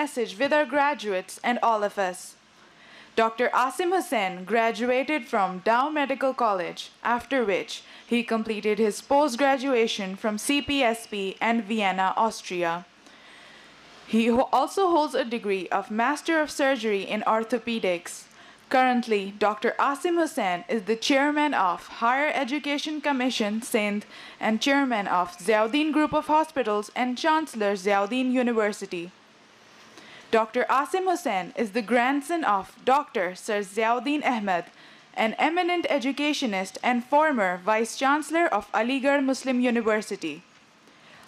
message with our graduates and all of us. Dr. Asim Hussain graduated from Dow Medical College, after which he completed his post-graduation from CPSP and Vienna, Austria. He also holds a degree of Master of Surgery in Orthopedics. Currently, Dr. Asim Hussain is the chairman of Higher Education Commission Sindh and chairman of Ziauddin Group of Hospitals and Chancellor Ziauddin University. Dr. Asim Hussain is the grandson of Dr. Sir Ziauddin Ahmed, an eminent educationist and former Vice-Chancellor of Aligarh Muslim University.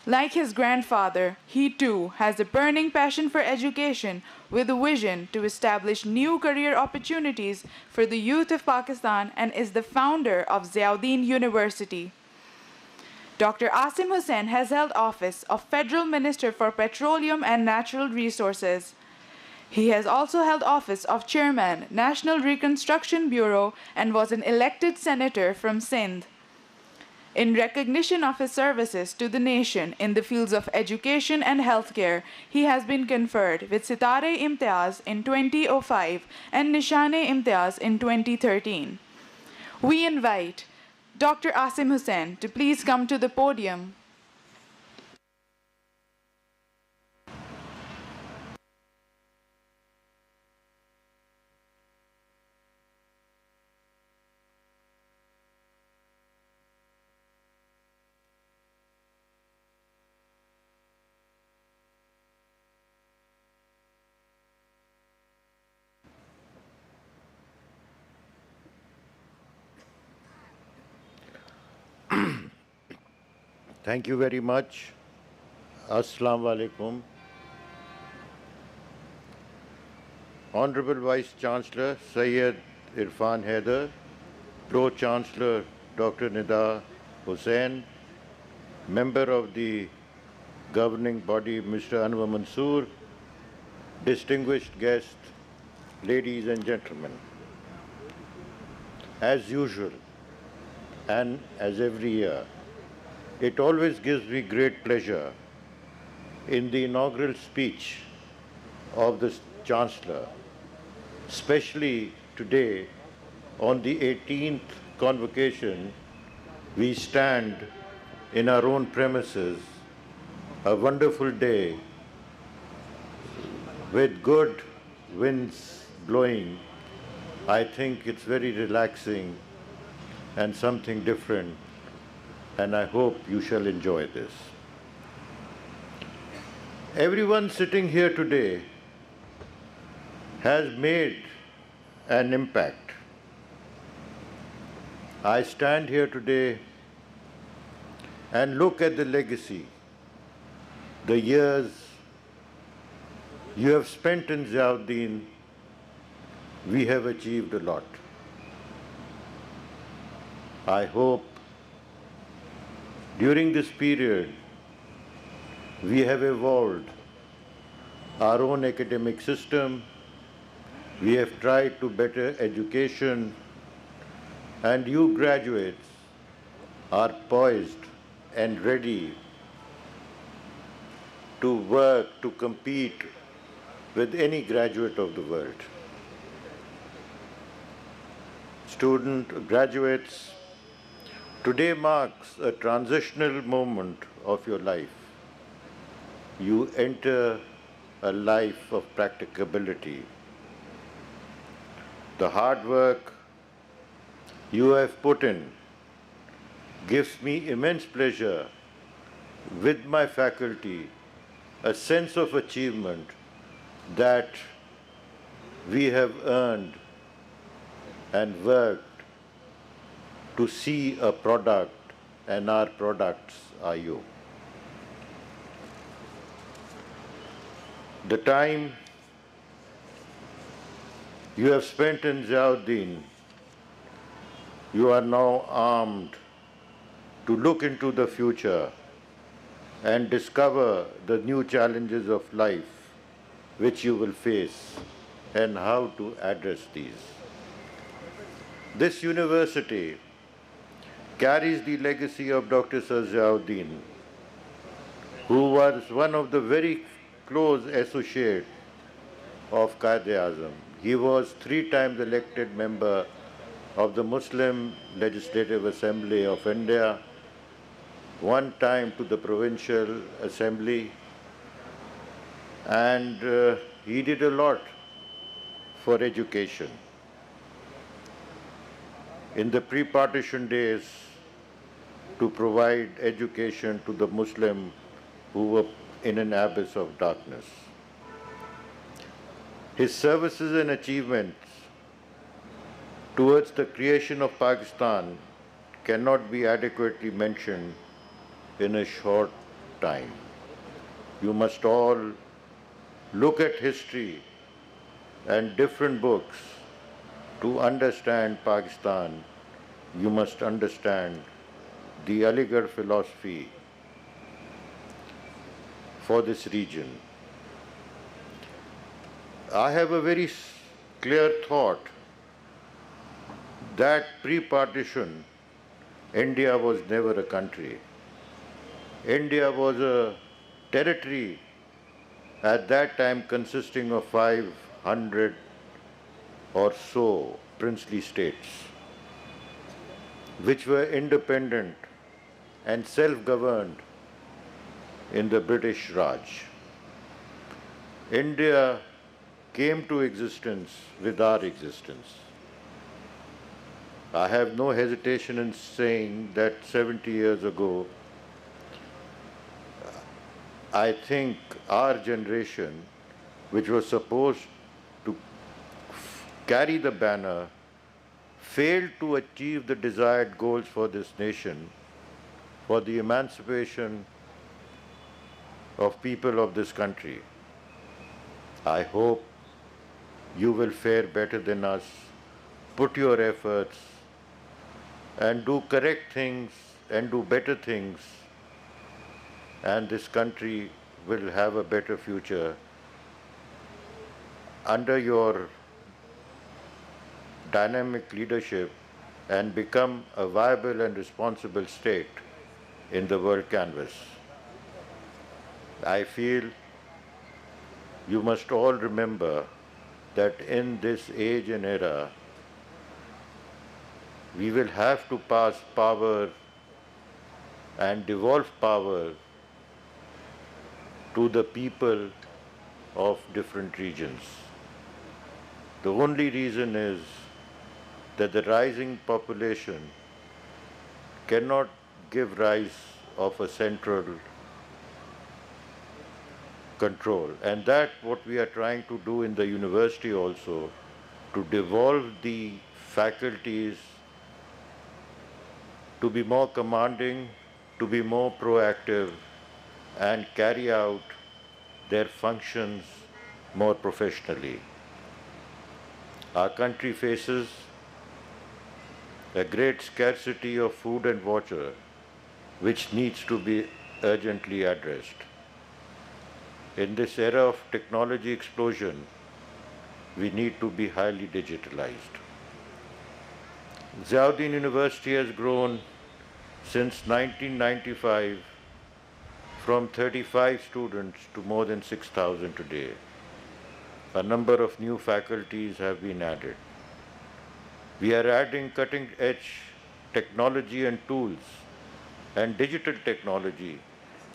Like his grandfather, he too has a burning passion for education with a vision to establish new career opportunities for the youth of Pakistan and is the founder of Ziauddin University. Dr. Asim Hussain has held office of Federal Minister for Petroleum and Natural Resources. He has also held office of Chairman, National Reconstruction Bureau and was an elected senator from Sindh. In recognition of his services to the nation in the fields of education and healthcare, he has been conferred with Sitare Imtiaz in 2005 and Nishane Imtiaz in 2013. We invite Dr. Asim Hussain to please come to the podium. Thank you very much. Assalamu alaikum. Honorable Vice Chancellor Syed Irfan Haider, Pro-Chancellor Dr. Nida Hussain, Member of the Governing Body Mr. Anwar Mansoor, distinguished guests, ladies and gentlemen. As usual, and as every year, it always gives me great pleasure in the inaugural speech of the Chancellor, especially today on the 18th convocation, we stand in our own premises, a wonderful day with good winds blowing. I think it's very relaxing and something different, and I hope you shall enjoy this. Everyone sitting here today has made an impact. I stand here today and look at the legacy, the years you have spent in Ziauddin. We have achieved a lot. I hope during this period, we have evolved our own academic system, we have tried to better education, and you graduates are poised and ready to work, to compete with any graduate of the world. Graduates, today marks a transitional moment of your life. You enter a life of practicability. The hard work you have put in gives me immense pleasure with my faculty, a sense of achievement that we have earned and worked to see a product, and our products are you. The time you have spent in Ziauddin, you are now armed to look into the future and discover the new challenges of life which you will face and how to address these. This university carries the legacy of Dr. Sir Ziauddin, who was one of the very close associates of Quaid-e-Azam. He was 3 times elected member of the Muslim Legislative Assembly of India, 1 time to the Provincial Assembly, and he did a lot for education. In the pre-partition days, to provide education to the Muslim who were in an abyss of darkness. His services and achievements towards the creation of Pakistan cannot be adequately mentioned in a short time. You must all look at history and different books to understand Pakistan. You must understand the Aligarh philosophy for this region. I have a very clear thought that pre-partition, India was never a country. India was a territory at that time consisting of 500 or so princely states, which were independent and self-governed in the British Raj. India came to existence with our existence. I have no hesitation in saying that 70 years ago, I think our generation, which was supposed to carry the banner, failed to achieve the desired goals for this nation, for the emancipation of people of this country. I hope you will fare better than us, put your efforts, and do correct things and do better things, and this country will have a better future under your dynamic leadership and become a viable and responsible state in the world canvas. I feel you must all remember that in this age and era, we will have to pass power and devolve power to the people of different regions. The only reason is that the rising population cannot give rise of a central control. And that what we are trying to do in the university also, to devolve the faculties to be more commanding, to be more proactive, and carry out their functions more professionally. Our country faces a great scarcity of food and water, which needs to be urgently addressed. In this era of technology explosion, we need to be highly digitalized. Ziauddin University has grown since 1995 from 35 students to more than 6,000 today. A number of new faculties have been added. We are adding cutting-edge technology and tools and digital technology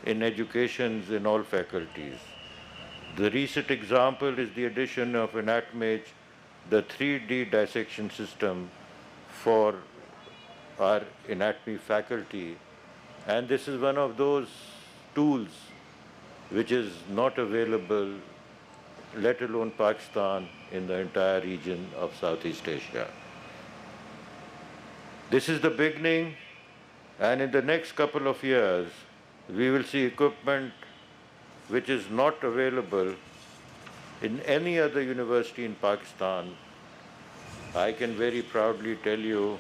in educations in all faculties. The recent example is the addition of AnatoMage, the 3D dissection system for our anatomy faculty, and this is one of those tools which is not available, let alone Pakistan, in the entire region of Southeast Asia. This is the beginning, and in the next couple of years, we will see equipment which is not available in any other university in Pakistan. I can very proudly tell you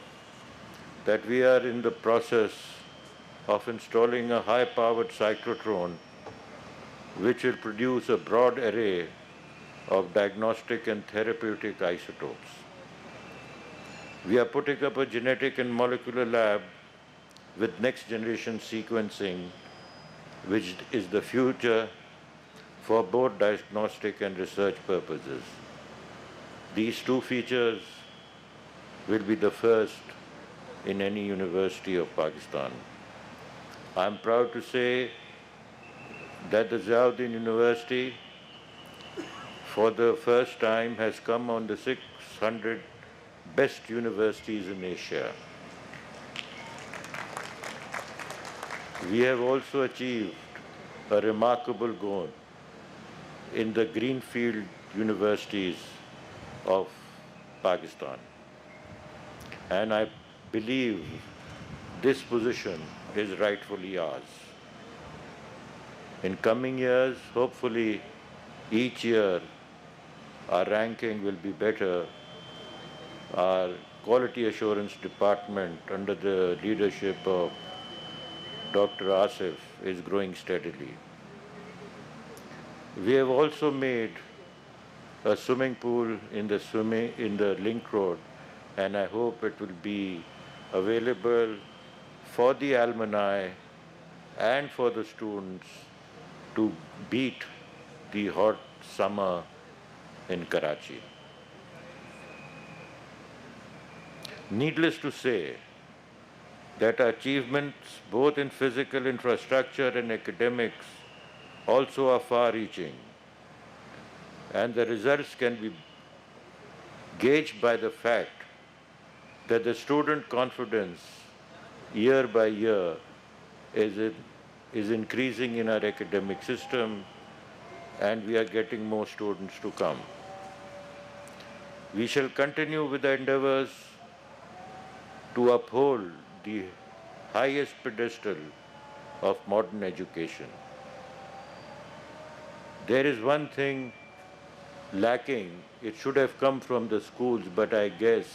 that we are in the process of installing a high-powered cyclotron which will produce a broad array of diagnostic and therapeutic isotopes. We are putting up a genetic and molecular lab with next-generation sequencing, which is the future for both diagnostic and research purposes. These two features will be the first in any university of Pakistan. I'm proud to say that the Ziauddin University for the first time has come on the 600 best universities in Asia. We have also achieved a remarkable goal in the greenfield universities of Pakistan. And I believe this position is rightfully ours. In coming years, hopefully, each year our ranking will be better. Our quality assurance department under the leadership of Dr. Asif is growing steadily. We have also made a swimming pool in the link road, and I hope it will be available for the alumni and for the students to beat the hot summer in Karachi. Needless to say that our achievements both in physical infrastructure and academics also are far-reaching, and the results can be gauged by the fact that the student confidence year by year is increasing in our academic system, and we are getting more students to come. We shall continue with the endeavors to uphold the highest pedestal of modern education. There is one thing lacking. It should have come from the schools, but I guess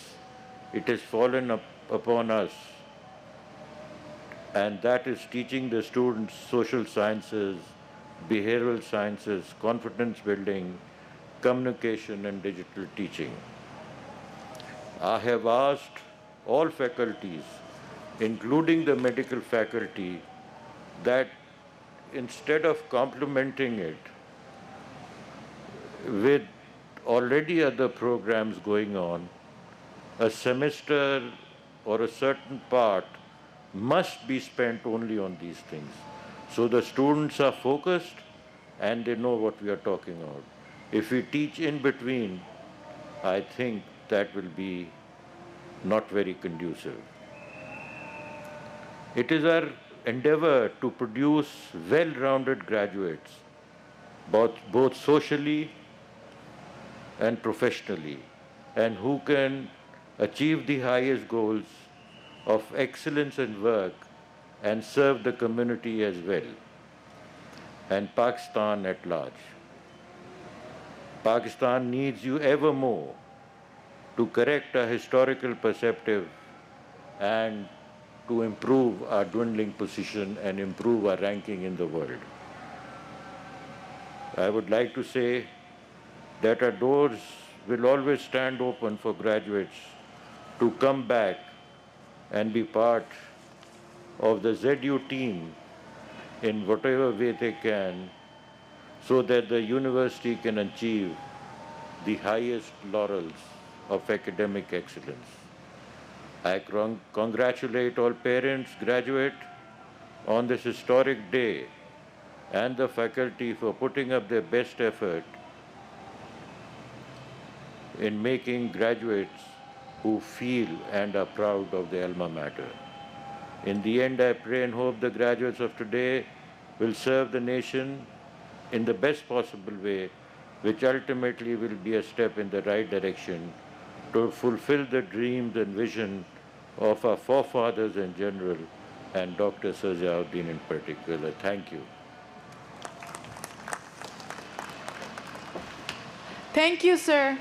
it has fallen upon us, and that is teaching the students social sciences, behavioral sciences, confidence building, communication, and digital teaching. I have asked all faculties, including the medical faculty, that instead of complementing it with already other programs going on, a semester or a certain part must be spent only on these things. So the students are focused and they know what we are talking about. If we teach in between, I think that will be not very conducive. It is our endeavor to produce well-rounded graduates, both socially and professionally, and who can achieve the highest goals of excellence in work and serve the community as well, and Pakistan at large. Pakistan needs you ever more to correct our historical perspective and to improve our dwindling position and improve our ranking in the world. I would like to say that our doors will always stand open for graduates to come back and be part of the ZU team in whatever way they can, so that the university can achieve the highest laurels of academic excellence. I congratulate all parents, graduates on this historic day, and the faculty for putting up their best effort in making graduates who feel and are proud of the alma mater. In the end, I pray and hope the graduates of today will serve the nation in the best possible way, which ultimately will be a step in the right direction to fulfill the dreams and vision of our forefathers in general and Dr. Sir Ziauddin in particular. Thank you. Thank you, sir.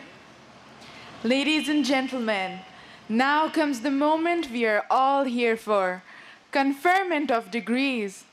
Ladies and gentlemen, now comes the moment we are all here for, conferment of degrees.